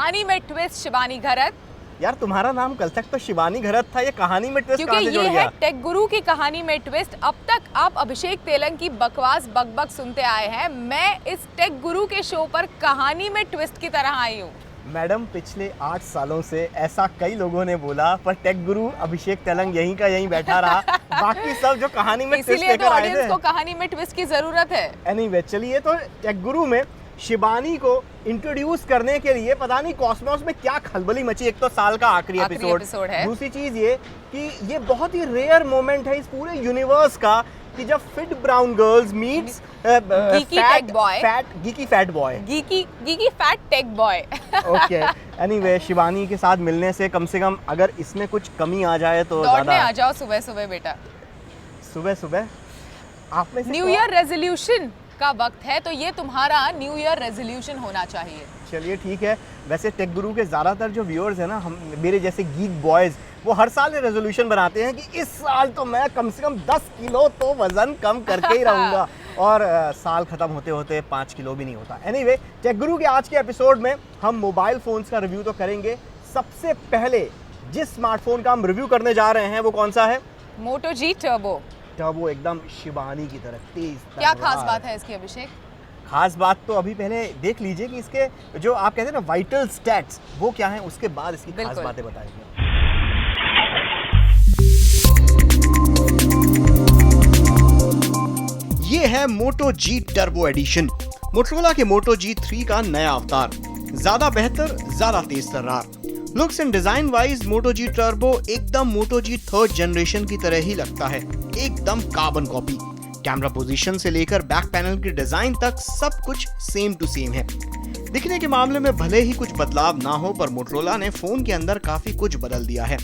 कहानी में ट्विस्ट शिवानी घरत। यार तुम्हारा नाम कल तक तो शिवानी घरत था, ये कहानी में ट्विस्ट कहां से जुड़ गया? क्योंकि ये है टेक गुरु की कहानी में ट्विस्ट। अब तक आप अभिषेक तेलंग की बकवास बकबक सुनते आए हैं, मैं इस टेक गुरु के शो पर कहानी में ट्विस्ट की तरह आई हूँ। मैडम पिछले 8 सालों से ऐसा कई लोगों ने बोला, पर टेक गुरु अभिषेक तेलंग यहीं का यहीं बैठा रहा। बाकी सब जो कहानी में ट्विस्ट लेकर आए थे, ऑडियंस को कहानी में ट्विस्ट की जरूरत है। एनीवे चलिए, तो टेक गुरु में शिवानी को इंट्रोड्यूस करने के लिए पता नहीं कॉस्मोस में क्या खलबली मची। एक तो साल का आखिरी एपिसोड है, दूसरी चीज ये कि ये बहुत ही रेयर मोमेंट है इस पूरे यूनिवर्स का कि जब fit brown girls meets geeky fat boy. Okay, anyway Shivani के साथ मिलने से कम अगर इसमें कुछ कमी आ जाए तो दौड़ने आ जाओ सुबह सुबह बेटा। सुबह आप में न्यू ईयर रेजोल्यूशन का वक्त है, तो ये तुम्हारा न्यू ईयर रेजोल्यूशन होना चाहिए। चलिए ठीक है। वैसे टेक गुरु के ज़्यादातर जो व्यूअर्स हैं ना, हम मेरे जैसे गीक बॉयज़, वो हर साल ये रेजोल्यूशन बनाते हैं कि इस साल तो मैं कम से कम 10 किलो तो वज़न कम करके ही रहूँगा। और साल ख़त्म होते होते 5 किलो भी नहीं होता। एनीवे, टेक गुरु के आज के एपिसोड में हम मोबाइल फ़ोन्स का रिव्यू तो करेंगे। सबसे पहले जिस स्मार्टफोन का हम रिव्यू करने जा रहे हैं वो कौन सा है? Moto G turbo. टर्बो एकदम शिवानी की तरह तेज। क्या खास बात है इसकी अभिषेक? खास बात तो अभी पहले देख लीजिए कि इसके जो आप कहते हैं ना वाइटल स्टैट्स, वो क्या है, उसके बाद इसकी खास बातें बताएंगे। ये है Moto G Turbo Edition, Motorola के मोटो G3 का नया अवतार। ज्यादा बेहतर, ज्यादा तेज तर्रार। Looks and design wise Moto G Turbo एकदम मोटो जी 3rd जनरेशन की तरह ही लगता है, एकदम कार्बन कॉपी। कैमरा पोजीशन से लेकर बैक पैनल की डिजाइन तक सब कुछ सेम टू सेम है। दिखने के मामले में भले ही कुछ बदलाव ना हो, पर मोटरोला ने फोन के अंदर काफी कुछ बदल दिया है।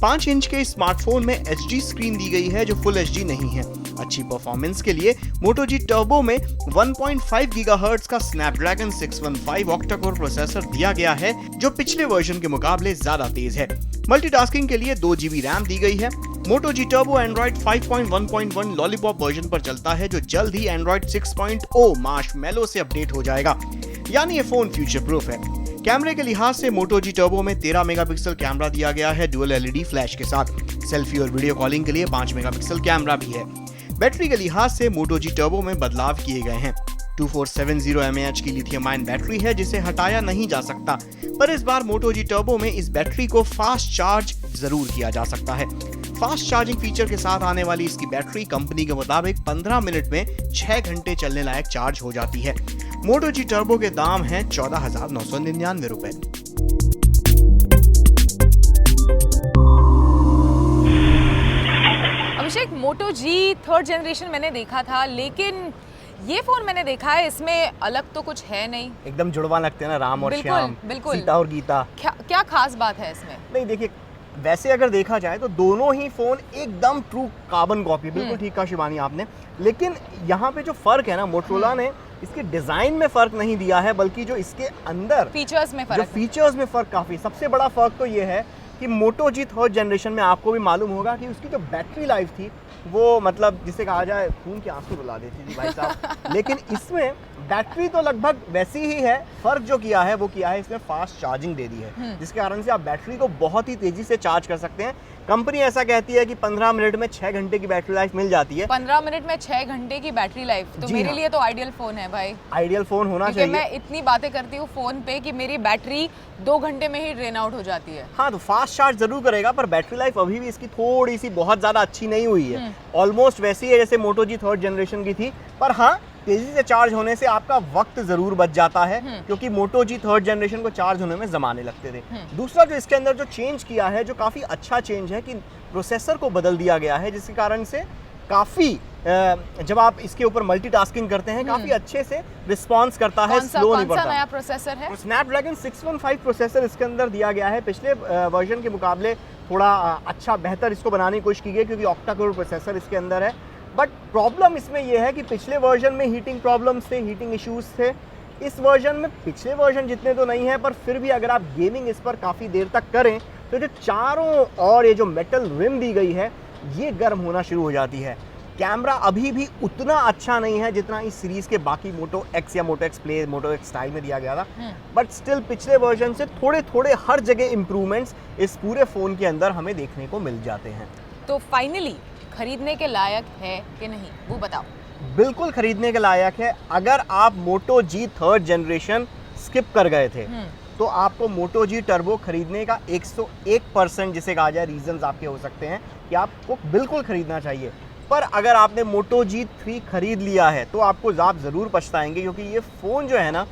5 इंच के स्मार्टफोन में HD स्क्रीन दी गई है जो फुल HD नहीं है। अच्छी परफॉर्मेंस के लिए मोटो जी टर्बो में 1.5 गीगाहर्ट्ज का स्नैपड्रैगन 615 ऑक्टा-कोर प्रोसेसर दिया गया है, जो पिछले वर्जन के मुकाबले ज्यादा तेज है। मल्टीटास्किंग के लिए 2 GB रैम दी गई है। Moto G turbo Android 5.1.1 lollipop version पर चलता है, जो जल्द ही एंड्रॉइड 6.0 मार्शमैलो से अपडेट हो जाएगा, यानी ये फोन फ्यूचर प्रूफ है। कैमरे के लिहाज से मोटो जी टर्बो में 13 मेगापिक्सल कैमरा दिया गया है डुअल LED फ्लैश के साथ। सेल्फी और वीडियो कॉलिंग के लिए 5 मेगापिक्सल कैमरा भी है। बैटरी के लिहाज से मोटो जी टर्बो में बदलाव किए गए हैं। 2470 mAh की लिथियम आयन बैटरी है जिसे हटाया नहीं जा सकता, पर इस बार मोटो जी टर्बो में इस बैटरी को फास्ट चार्ज जरूर किया जा सकता है। फास्ट चार्जिंग फीचर के साथ आने वाली इसकी बैटरी कंपनी के मुताबिक 15 मिनट में 6 घंटे चलने लायक चार्ज हो जाती है। मोटो जी टर्बो के दाम हैं 14,999 रुपए। अभिषेक, मोटो जी 3rd जनरेशन मैंने देखा था, लेकिन ये फोन मैंने देखा है, इसमें अलग तो कुछ है नहीं। एकदम जुड़वा लगते हैं ना, राम और श्याम, बिल्कुल। सीता और गीता। क्या खास बात है इसमें? नहीं देखिए, वैसे अगर देखा जाए तो दोनों ही फोन एकदम ट्रू कार्बन कॉपी, बिल्कुल ठीक कहा शिवानी आपने। लेकिन यहाँ पे जो फर्क है ना, मोटरोला ने इसके डिजाइन में फर्क नहीं दिया है, बल्कि जो इसके अंदर फीचर्स में फर्क काफी। सबसे बड़ा फर्क तो ये है कि मोटो जी 3rd जनरेशन में आपको भी मालूम होगा कि उसकी जो बैटरी लाइफ थी वो मतलब जिसे कहा जाए खून के आंसू रुला देती थी भाई साहब। लेकिन इसमें बैटरी तो लगभग वैसी ही है। फर्क जो किया है वो किया है इसमें फास्ट चार्जिंग दे दी है, जिसके कारण से आप बैटरी को बहुत ही तेजी से चार्ज कर सकते हैं। कंपनी ऐसा कहती है कि 15 मिनट में 6 घंटे की बैटरी लाइफ मिल जाती है। 15 मिनट में 6 घंटे की बैटरी लाइफ तो मेरे लिए तो आइडियल फोन है भाई। आइडियल फोन होना चाहिए। मैं इतनी बातें करती हूँ फोन पे कि मेरी बैटरी 2 घंटे में ही ड्रेन आउट हो जाती है। हाँ, तो फास्ट चार्ज जरूर करेगा, पर बैटरी लाइफ अभी भी इसकी थोड़ी सी बहुत ज्यादा अच्छी नहीं हुई है। ऑलमोस्ट वैसी है जैसे मोटो जी 3rd जनरेशन की थी, पर हाँ तेजी से चार्ज होने से आपका वक्त जरूर बच जाता है, क्योंकि मोटो जी 3rd जनरेशन को चार्ज होने में जमाने लगते थे। दूसरा जो इसके अंदर जो चेंज किया है, जो काफी अच्छा चेंज है, कि प्रोसेसर को बदल दिया गया है, जिसके कारण से काफी जब आप इसके ऊपर मल्टीटास्किंग करते हैं काफी अच्छे से रिस्पॉन्स करता है, स्लो नहीं पड़ता। कौन सा नया प्रोसेसर है? स्नैपड्रैगन 615 प्रोसेसर इसके अंदर दिया गया है। पिछले वर्जन के मुकाबले थोड़ा अच्छा बेहतर इसको बनाने की कोशिश की गई, क्योंकि ऑक्टा-कोर प्रोसेसर इसके अंदर है। बट प्रॉब्लम इसमें यह है कि पिछले वर्जन में हीटिंग प्रॉब्लम्स थे, हीटिंग इश्यूज थे। इस वर्जन में पिछले वर्जन जितने तो नहीं है, पर फिर भी अगर आप गेमिंग इस पर काफ़ी देर तक करें तो जो चारों और ये जो मेटल रिम दी गई है ये गर्म होना शुरू हो जाती है। कैमरा अभी भी उतना अच्छा नहीं है जितना इस सीरीज के बाकी मोटो एक्स या मोटो एक्स प्ले, मोटो एक्स स्टाइल में दिया गया था, बट स्टिल पिछले वर्जन से थोड़े थोड़े हर जगह इम्प्रूवमेंट्स इस पूरे फ़ोन के अंदर हमें देखने को मिल जाते हैं। तो फाइनली खरीदने के लायक है कि नहीं, वो बताओ। बिल्कुल खरीदने के लायक है। अगर आप मोटो जी 3rd जनरेशन स्किप कर गए थे तो आपको मोटो जी टर्बो खरीदने का 101% जिसे कहा जाए रीजंस आपके हो सकते हैं कि आपको बिल्कुल खरीदना चाहिए। पर अगर आपने मोटो जी 3 खरीद लिया है तो आपको आप ज़रूर पछताएंगे, क्योंकि ये फ़ोन जो है ना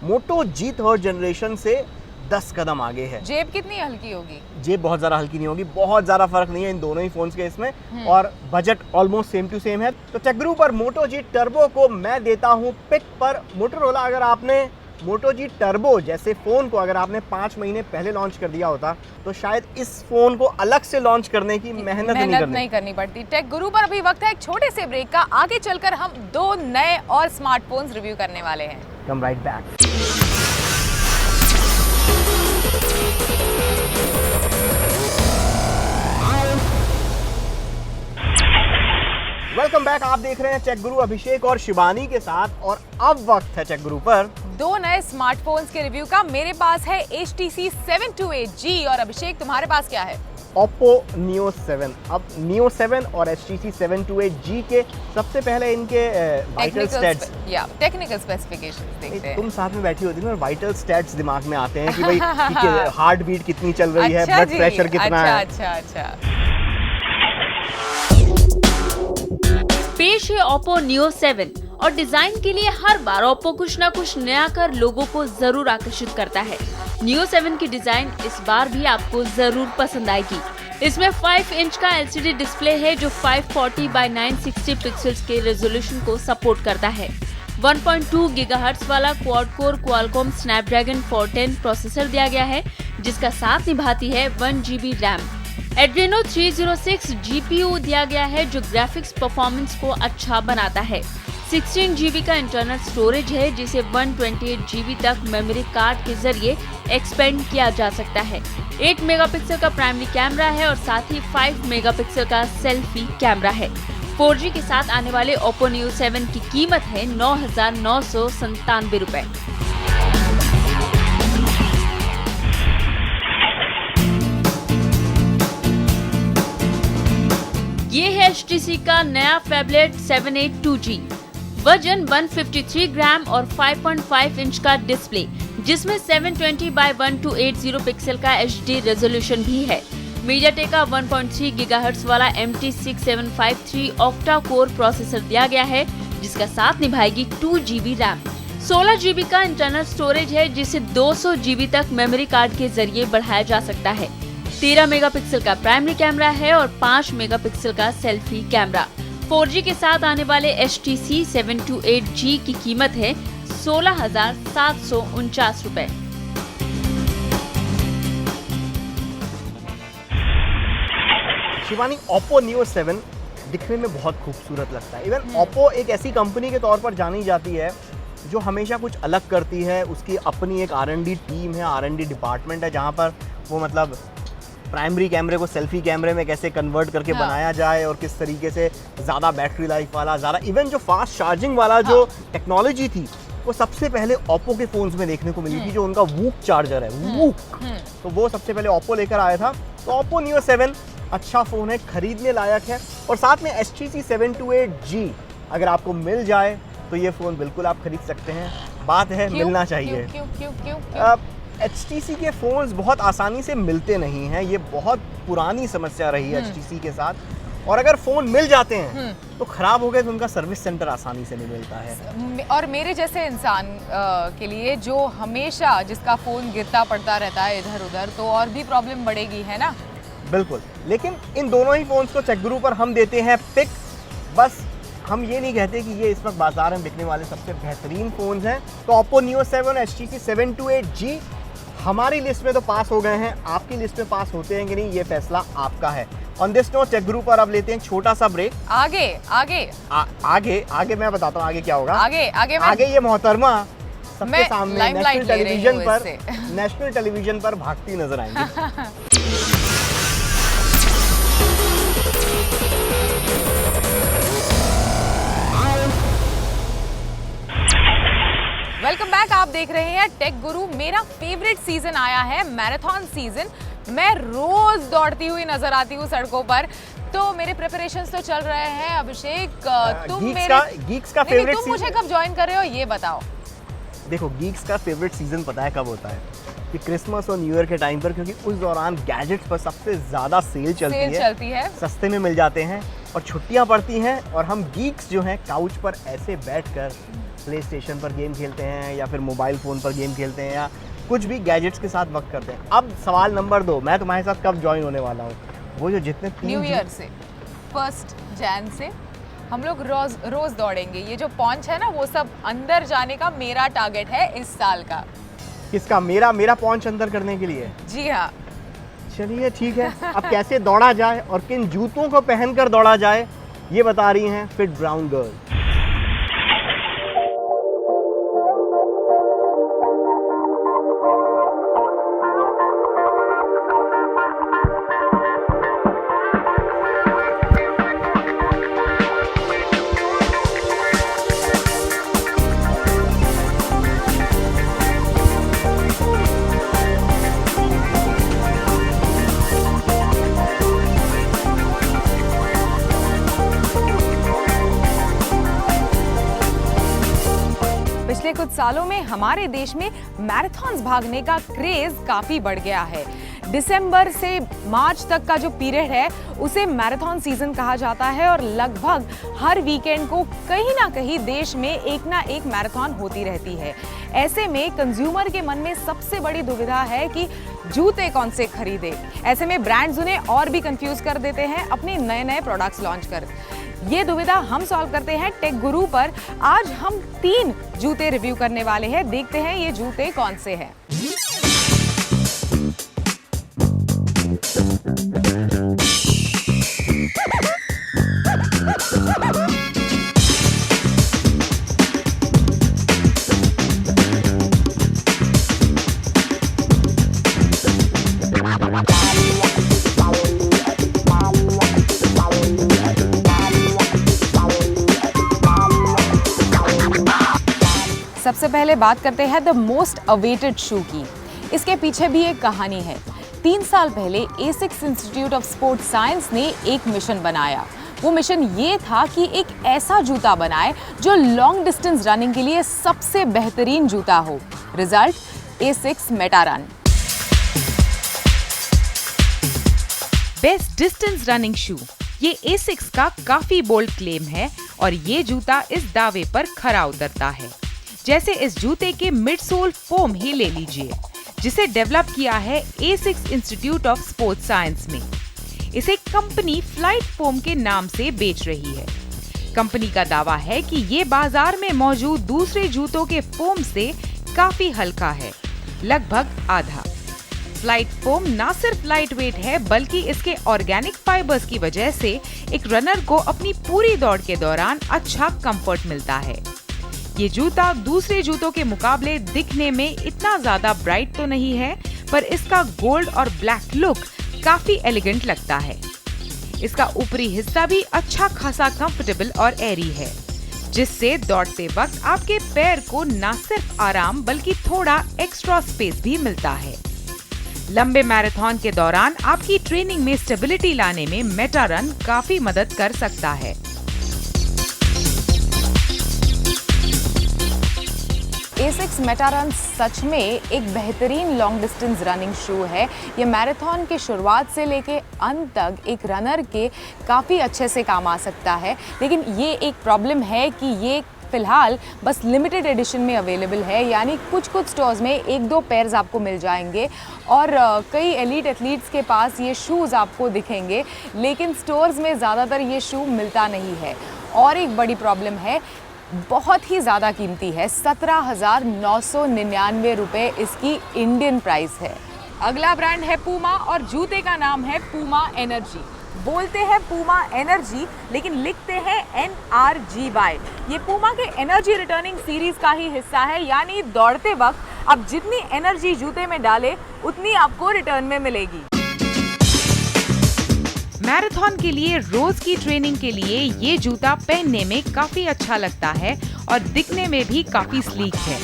मोटो जी 3rd जनरेशन से 10 कदम आगे है। जेब कितनी हल्की होगी? जेब बहुत ज़्यादा हल्की नहीं होगी, बहुत ज़्यादा फर्क नहीं है इन दोनों ही फ़ोन्स के इसमें, और budget almost same to same है। तो टेकगुरु पर मोटो जी टर्बो को मैं देता हूँ पिक पर मोटोरोला। अगर आपने मोटो जी टर्बो जैसे फ़ोन को अगर आपने 5 महीने पहले लॉन्च कर दिया होता तो शायद इस फ़ोन को अलग से लॉन्च करने की मेहनत नहीं करनी पड़ती। टेकगुरु पर अभी वक्त है एक छोटे से ब्रेक का। आगे चलकर हम 2 नए और स्मार्टफोन्स रिव्यू करने वाले हैं। कम राइट बैक। Welcome back. आप देख रहे हैं टेकगुरु अभिषेक और शिवानी के साथ, और अब वक्त है टेकगुरु पर 2 नए स्मार्टफोन्स के रिव्यू का। मेरे पास है HTC 728G और अभिषेक तुम्हारे पास क्या है? Oppo Neo 7। अब Neo 7 और HTC 728G के सबसे पहले इनके वाइटल स्टैट्स या टेक्निकल स्पेसिफिकेशंस देखते हैं। तुम साथ में बैठी होती ना, वाइटल स्टैट्स दिमाग में आते हैं कि भाई हार्ट बीट कितनी चल रही है, ब्लड प्रेशर कितना है। अच्छा। पेश है Oppo Neo 7 और डिजाइन के लिए हर बार Oppo कुछ ना कुछ नया कर लोगों को जरूर आकर्षित करता है। Neo 7 की डिजाइन इस बार भी आपको जरूर पसंद आएगी। इसमें 5 इंच का LCD डिस्प्ले है जो 540 by 960 पिक्सेल्स के रेजोल्यूशन को सपोर्ट करता है। 1.2 गीगाहर्ट्ज वाला quad core Qualcomm Snapdragon 410 processor दिया गया है, जिसका साथ निभाती है 1 GB रैम। एड्रेनो 306 GPU दिया गया है जो ग्राफिक्स परफॉर्मेंस को अच्छा बनाता है। 16 GB का इंटरनल स्टोरेज है जिसे 128 GB तक मेमोरी कार्ड के जरिए एक्सपेंड किया जा सकता है। 8 मेगापिक्सल का प्राइमरी कैमरा है और साथ ही 5 मेगापिक्सल का सेल्फी कैमरा है। 4G के साथ आने वाले Oppo Neo 7 की कीमत है 9,997 रुपए। ये है HTC का नया फैबलेट 782G। वजन 153 ग्राम और 5.5 इंच का डिस्प्ले, जिसमें 720 by 1280 पिक्सल का HD रेजोल्यूशन भी है। मीडियाटेक का 1.3 गीगाहर्ट्ज वाला MT6753 ऑक्टा कोर प्रोसेसर दिया गया है, जिसका साथ निभाएगी 2 GB रैम। 16 GB का इंटरनल स्टोरेज है जिसे 200 GB तक मेमोरी कार्ड के जरिए बढ़ाया जा सकता है। 13 मेगापिक्सल का प्राइमरी कैमरा है और 5 मेगापिक्सल का सेल्फी कैमरा। 4G के साथ आने वाले HTC 728G की कीमत है 16,749 रुपए। शिवानी, Oppo Neo 7 दिखने में बहुत खूबसूरत लगता है। इवन Oppo एक ऐसी कंपनी के तौर पर जानी जाती है जो हमेशा कुछ अलग करती है। उसकी अपनी एक R&D टीम है, R&D डिपार्टमेंट है, जहाँ पर वो मतलब प्राइमरी कैमरे को सेल्फी कैमरे में कैसे कन्वर्ट करके बनाया जाए और किस तरीके से ज़्यादा बैटरी लाइफ वाला, ज़्यादा इवन जो फास्ट चार्जिंग वाला जो टेक्नोलॉजी थी वो सबसे पहले Oppo के फ़ोन्स में देखने को मिली थी, जो उनका वूक चार्जर है, वूक, तो वो सबसे पहले Oppo लेकर आया था। तो Oppo Neo 7 अच्छा फ़ोन है, खरीदने लायक है। और साथ में HTC 728G अगर आपको मिल जाए तो ये फ़ोन बिल्कुल आप खरीद सकते हैं। बात है मिलना चाहिए। क्यों? HTC के फ़ोन्स बहुत आसानी से मिलते नहीं हैं, ये बहुत पुरानी समस्या रही है HTC के साथ। और अगर फ़ोन मिल जाते हैं तो ख़राब हो गए तो उनका सर्विस सेंटर आसानी से नहीं मिलता है। और मेरे जैसे इंसान के लिए जो हमेशा जिसका फ़ोन गिरता पड़ता रहता है इधर उधर, तो और भी प्रॉब्लम बढ़ेगी, है ना? बिल्कुल। लेकिन इन दोनों ही फ़ोन्स को टेकगुरु पर हम देते हैं पिक। बस हम ये नहीं कहते कि ये इस वक्त बाजार में बिकने वाले सबसे बेहतरीन फ़ोन्स हैं। तो Oppo Neo 7 HTC 728G हमारी लिस्ट में तो पास हो गए हैं, आपकी लिस्ट में पास होते हैं कि नहीं ये फैसला आपका है। ऑन दिस नोट टेकगुरु पर अब लेते हैं छोटा सा ब्रेक। आगे मैं बताता हूँ आगे क्या होगा। आगे ये मोहतरमा सबके सामने नेशनल टेलीविजन पर भागती नजर आएंगी। बैक, आप देख रहे हैं टेक गुरु। मेरा फेवरेट सीजन आया है, मैराथन सीजन। मैं रोज दौड़ती हुई नजर आती हूँ सड़कों पर, तो मेरे प्रिपरेशंस तो चल रहे हैं। अभिषेक, तुम गीक्स का फेवरेट तुम मुझे कब ज्वाइन कर रहे हो ये बताओ। देखो, गीक्स का फेवरेट सीजन पता है कब होता है? कि क्रिसमस और न्यू ईयर के टाइम पर, क्योंकि उस दौरान गैजेट्स पर सबसे ज़्यादा सेल चलती है, सस्ते में मिल जाते हैं और छुट्टियां पड़ती हैं, और हम गीक्स जो हैं काउच पर ऐसे बैठकर प्ले स्टेशन पर गेम खेलते हैं या फिर मोबाइल फ़ोन पर गेम खेलते हैं या कुछ भी गैजेट्स के साथ वक्त करते हैं। अब सवाल नंबर 2, मैं तुम्हारे साथ कब ज्वाइन होने वाला हूँ? वो जो जितने न्यू ईयर से 1 जनवरी से हम लोग रोज दौड़ेंगे। ये जो पॉन्च है ना, वो सब अंदर जाने का मेरा टारगेट है इस साल का। किसका? मेरा पॉन्च अंदर करने के लिए? जी हाँ। चलिए ठीक है। अब कैसे दौड़ा जाए और किन जूतों को पहनकर दौड़ा जाए, ये बता रही हैं फिट ब्राउन गर्ल। पिछले कुछ सालों में हमारे देश में मैराथन्स भागने का क्रेज काफी बढ़ गया है। दिसंबर से मार्च तक का जो पीरियड है उसे मैराथन सीजन कहा जाता है, और लगभग हर वीकेंड को कहीं ना कहीं देश में एक ना एक मैराथन होती रहती है। ऐसे में कंज्यूमर के मन में सबसे बड़ी दुविधा है कि जूते कौन से खरीदे। ऐसे में ब्रांड्स उन्हें और भी कंफ्यूज कर देते हैं अपने नए नए प्रोडक्ट्स लॉन्च कर। ये दुविधा हम सॉल्व करते हैं टेक गुरु पर। आज हम 3 जूते रिव्यू करने वाले हैं। देखते हैं ये जूते कौन से हैं। सबसे पहले बात करते हैं द मोस्ट अवेटेड शू की। इसके पीछे भी एक कहानी है। 3 साल पहले ASICS institute of sports science ने एक मिशन बनाया। वो मिशन ये था कि एक ऐसा जूता बनाए जो लॉन्ग डिस्टेंस रनिंग के लिए सबसे बेहतरीन जूता हो। Result, ASICS Metarun. Best distance running shoe, ये ASICS का काफी बोल्ड क्लेम है, और ये जूता इस दावे पर खरा उतरता है। जैसे इस जूते के मिडसोल फोम ही ले लीजिए, जिसे डेवलप किया है ASICS institute of sports science में। इसे कंपनी फ्लाइट फोम के नाम से बेच रही है। कंपनी का दावा है कि ये बाजार में मौजूद दूसरे जूतों के फोम से काफी हल्का है, लगभग आधा। फ्लाइट फोम ना सिर्फ लाइट वेट है, बल्कि इसके ऑर्गेनिक फाइबर्स की वजह से एक रनर को अपनी पूरी दौड़ के दौरान अच्छा कंफर्ट मिलता है। ये जूता दूसरे जूतों के मुकाबले दिखने में इतना ज्यादा ब्राइट तो नहीं है, पर इसका गोल्ड और ब्लैक लुक काफी एलिगेंट लगता है। इसका ऊपरी हिस्सा भी अच्छा खासा कंफर्टेबल और एरी है, जिससे दौड़ते वक्त आपके पैर को न सिर्फ आराम बल्कि थोड़ा एक्स्ट्रा स्पेस भी मिलता है। लंबे मैराथन के दौरान आपकी ट्रेनिंग में स्टेबिलिटी लाने में मेटारन काफी मदद कर सकता है। ASICS मेटारन सच में एक बेहतरीन लॉन्ग डिस्टेंस रनिंग शू है। ये मैराथन के शुरुआत से लेके अंत तक एक रनर के काफ़ी अच्छे से काम आ सकता है, लेकिन ये एक प्रॉब्लम है कि ये फ़िलहाल बस लिमिटेड एडिशन में अवेलेबल है, यानी कुछ स्टोर्स में 1-2 पेयर्स आपको मिल जाएंगे, और कई एलीट एथलीट्स के पास ये शूज़ आपको दिखेंगे, लेकिन स्टोर्स में ज़्यादातर ये शू मिलता नहीं है। और एक बड़ी प्रॉब्लम है, बहुत ही ज़्यादा कीमती है। 17,999 रुपये इसकी इंडियन प्राइस है। अगला ब्रांड है पूमा, और जूते का नाम है पूमा एनर्जी। बोलते हैं पूमा एनर्जी, लेकिन लिखते हैं NRGY। ये पूमा के एनर्जी रिटर्निंग सीरीज का ही हिस्सा है, यानी दौड़ते वक्त आप जितनी एनर्जी जूते में डालें उतनी आपको रिटर्न में मिलेगी। मैराथन के लिए रोज की ट्रेनिंग के लिए ये जूता पहनने में काफी अच्छा लगता है और दिखने में भी काफी स्लीक है।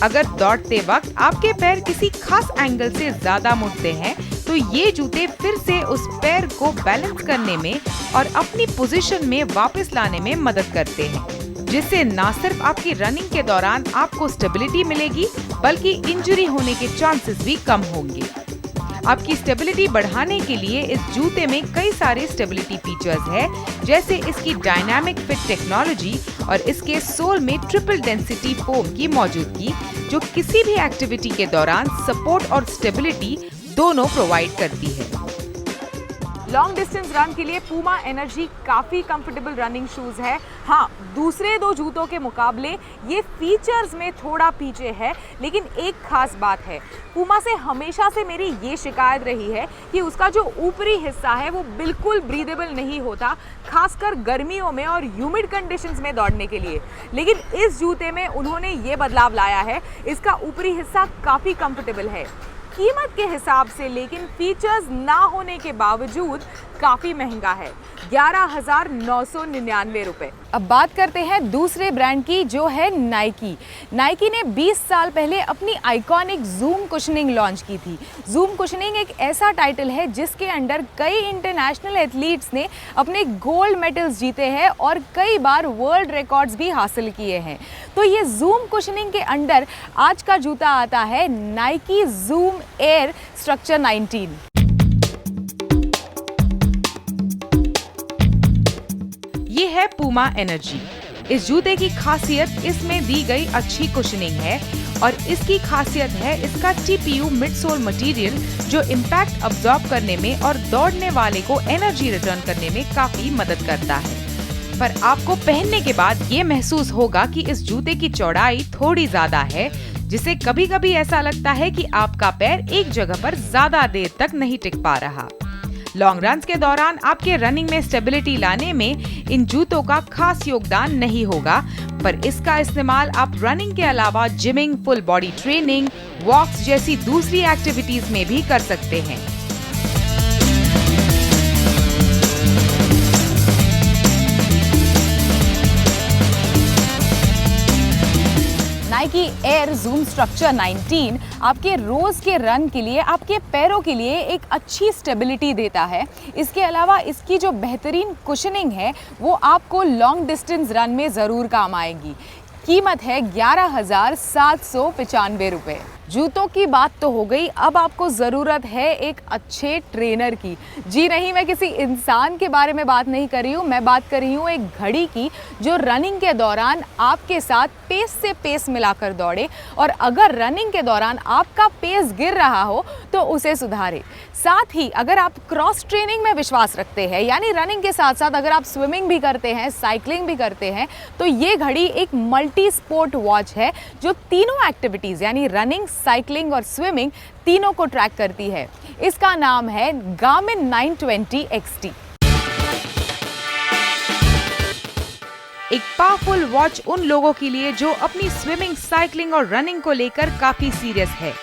अगर दौड़ते वक्त आपके पैर किसी खास एंगल से ज्यादा मुड़ते हैं तो ये जूते फिर से उस पैर को बैलेंस करने में और अपनी पोजीशन में वापस लाने में मदद करते हैं, जिससे न सिर्फ आपकी रनिंग के दौरान आपको स्टेबिलिटी मिलेगी बल्कि इंजरी होने के चांसेस भी कम होंगे। आपकी स्टेबिलिटी बढ़ाने के लिए इस जूते में कई सारे स्टेबिलिटी फीचर्स हैं, जैसे इसकी डायनामिक फिट टेक्नोलॉजी और इसके सोल में ट्रिपल डेंसिटी फोम की मौजूदगी, जो किसी भी एक्टिविटी के दौरान सपोर्ट और स्टेबिलिटी दोनों प्रोवाइड करती है। लॉन्ग डिस्टेंस रन के लिए पूमा एनर्जी काफ़ी कंफर्टेबल रनिंग शूज़ है। हाँ, दूसरे दो जूतों के मुकाबले ये फीचर्स में थोड़ा पीछे है, लेकिन एक खास बात है, पूमा से हमेशा से मेरी ये शिकायत रही है कि उसका जो ऊपरी हिस्सा है वो बिल्कुल ब्रीदेबल नहीं होता, खासकर गर्मियों में और ह्यूमिड कंडीशंस में दौड़ने के लिए। लेकिन इस जूते में उन्होंने ये बदलाव लाया है, इसका ऊपरी हिस्सा काफ़ी कंफर्टेबल है। कीमत के हिसाब से लेकिन फीचर्स ना होने के बावजूद काफ़ी महंगा है, 11,999 रुपए। अब बात करते हैं दूसरे ब्रांड की, जो है नाइकी। नाइकी ने 20 साल पहले अपनी आइकॉनिक जूम कुशनिंग लॉन्च की थी। जूम कुशनिंग एक ऐसा टाइटल है जिसके अंडर कई इंटरनेशनल एथलीट्स ने अपने गोल्ड मेडल्स जीते हैं और कई बार वर्ल्ड रिकॉर्ड्स भी हासिल किए हैं। तो ये जूम कुशनिंग के अंडर आज का जूता आता है नाइकी जूम एयर स्ट्रक्चर 19। ये है पूमा एनर्जी। इस जूते की खासियत इसमें दी गई अच्छी कुशनिंग है और इसकी खासियत है इसका TPU मिडसोल मटेरियल, जो इम्पैक्ट अब्सॉर्ब करने में और दौड़ने वाले को एनर्जी रिटर्न करने में काफी मदद करता है। पर आपको पहनने के बाद ये महसूस होगा कि इस जूते की चौड़ाई थोड़ी ज्यादा है, जिससे कभी कभी ऐसा लगता है कि आपका पैर एक जगह पर ज्यादा देर तक नहीं टिक पा रहा। लॉन्ग रन्स के दौरान आपके रनिंग में स्टेबिलिटी लाने में इन जूतों का खास योगदान नहीं होगा, पर इसका इस्तेमाल आप रनिंग के अलावा जिमिंग, फुल बॉडी ट्रेनिंग, वॉक्स जैसी दूसरी एक्टिविटीज में भी कर सकते हैं। नाइकी एयर जूम स्ट्रक्चर 19 आपके रोज के रन के लिए, आपके पैरों के लिए एक अच्छी स्टेबिलिटी देता है। इसके अलावा इसकी जो बेहतरीन कुशनिंग है वो आपको लॉन्ग डिस्टेंस रन में ज़रूर काम आएगी। कीमत है 11,795 रुपये। जूतों की बात तो हो गई, अब आपको ज़रूरत है एक अच्छे ट्रेनर की। जी नहीं, मैं किसी इंसान के बारे में बात नहीं कर रही हूँ, मैं बात कर रही हूँ एक घड़ी की, जो रनिंग के दौरान आपके साथ पेस से पेस मिलाकर दौड़े और अगर रनिंग के दौरान आपका पेस गिर रहा हो तो उसे सुधारे। साथ ही अगर आप क्रॉस ट्रेनिंग में विश्वास रखते हैं, यानी रनिंग के साथ साथ अगर आप स्विमिंग भी करते हैं, साइकिलिंग भी करते हैं, तो ये घड़ी एक मल्टी स्पोर्ट वॉच है जो तीनों एक्टिविटीज़ यानी रनिंग, साइकिलिंग और स्विमिंग तीनों को ट्रैक करती है। इसका नाम है गार्मिन 920 XT। एक पावरफुल वॉच उन लोगों के लिए जो अपनी स्विमिंग, साइकिलिंग और रनिंग को लेकर काफी सीरियस है।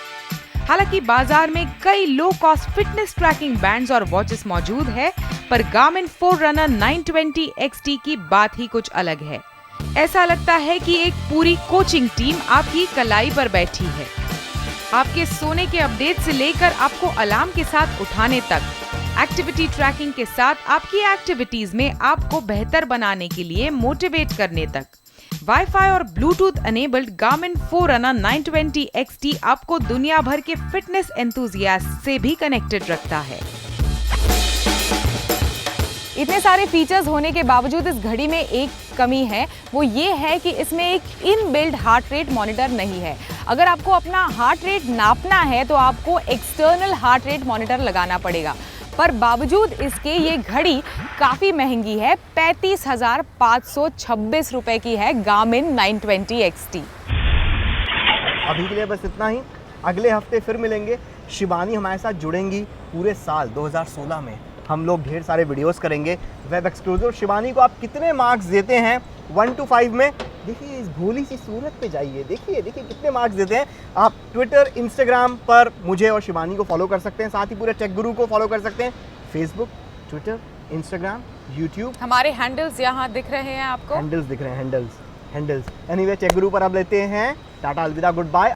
हालांकि बाजार में कई low cost fitness tracking bands और वॉचेस मौजूद है, पर गार्मिन फोररनर 920 XT की बात ही कुछ अलग है। ऐसा लगता है कि एक पूरी कोचिंग टीम आपकी कलाई पर बैठी है। आपके सोने के अपडेट से लेकर आपको अलार्म के साथ उठाने तक, एक्टिविटी ट्रैकिंग के साथ आपकी एक्टिविटीज में आपको बेहतर बनाने के लिए मोटिवेट करने तक, वाईफाई और ब्लूटूथ अनेबल्ड गार्मिन फोररनर 920 XT आपको दुनिया भर के फिटनेस एंथुसियास्ट से भी कनेक्टेड रखता है। इतने सारे फीचर्स होने के बावजूद इस घड़ी में एक कमी है, वो ये है कि इसमें एक इनबिल्ट हार्ट रेट मॉनिटर नहीं है। अगर आपको अपना हार्ट रेट नापना है तो आपको एक्सटर्नल हार्ट रेट मॉनिटर लगाना पड़ेगा, पर बावजूद इसके ये घड़ी काफ़ी महंगी है। 35,526 रुपए की है गार्मिन 920 XT। अभी के लिए बस इतना ही। अगले हफ्ते फिर मिलेंगे। शिवानी हमारे साथ जुड़ेंगी पूरे साल 2016 में। हम लोग ढेर सारे वीडियोस करेंगे वेब एक्सक्लूसिव। शिवानी को आप कितने मार्क्स देते हैं 1 to 5 में? देखिए इस भोली सी सूरत पे जाइए, देखिए कितने मार्क्स देते हैं। आप ट्विटर, इंस्टाग्राम पर मुझे और शिवानी को फॉलो कर सकते हैं, साथ ही पूरे टेक गुरु को फॉलो कर सकते हैं। फेसबुक, ट्विटर, इंस्टाग्राम, यूट्यूब, हमारे हैंडल्स यहाँ दिख रहे हैं आपको। हैंडल्स दिख रहे हैं, हैंडल्स हैंडल्स। एनीवे चेक गुरु पर अब लेते हैं टाटा अलविदा गुड बाय।